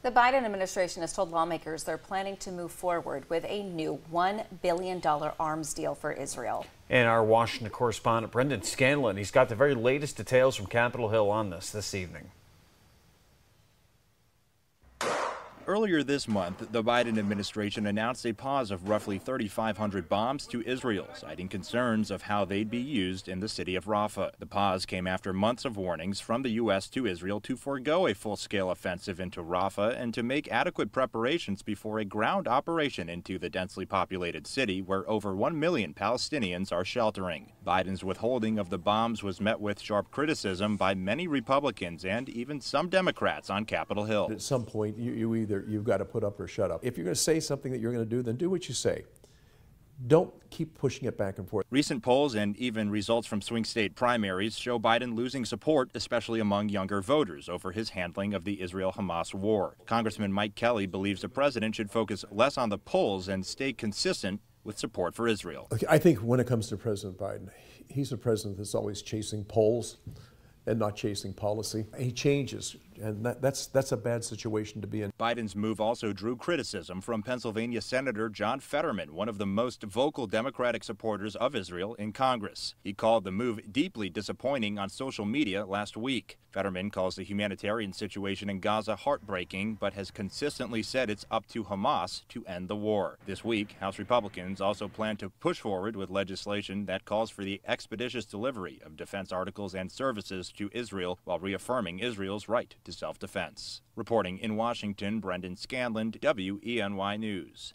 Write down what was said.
The Biden administration has told lawmakers they're planning to move forward with a new $1 billion arms deal for Israel. And our Washington correspondent, Brendan Scanlon, he's got the very latest details from Capitol Hill on this evening. Earlier this month, the Biden administration announced a pause of roughly 3,500 bombs to Israel, citing concerns of how they'd be used in the city of Rafah. The pause came after months of warnings from the U.S. to Israel to forego a full-scale offensive into Rafah and to make adequate preparations before a ground operation into the densely populated city where over 1 million Palestinians are sheltering. Biden's withholding of the bombs was met with sharp criticism by many Republicans and even some Democrats on Capitol Hill. At some point, you've got to put up or shut up. If you're going to say something that you're going to do, then do what you say. Don't keep pushing it back and forth. Recent polls and even results from swing state primaries show Biden losing support, especially among younger voters, over his handling of the Israel-Hamas war. Congressman Mike Kelly believes the president should focus less on the polls and stay consistent with support for Israel. I think when it comes to President Biden, he's a president that's always chasing polls and not chasing policy. He changes, and that's a bad situation to be in. Biden's move also drew criticism from Pennsylvania Senator John Fetterman, one of the most vocal Democratic supporters of Israel in Congress. He called the move deeply disappointing on social media last week. Fetterman calls the humanitarian situation in Gaza heartbreaking, but has consistently said it's up to Hamas to end the war. This week, House Republicans also plan to push forward with legislation that calls for the expeditious delivery of defense articles and services to Israel while reaffirming Israel's right to self-defense. Reporting in Washington, Brendan Scanlon, WENY News.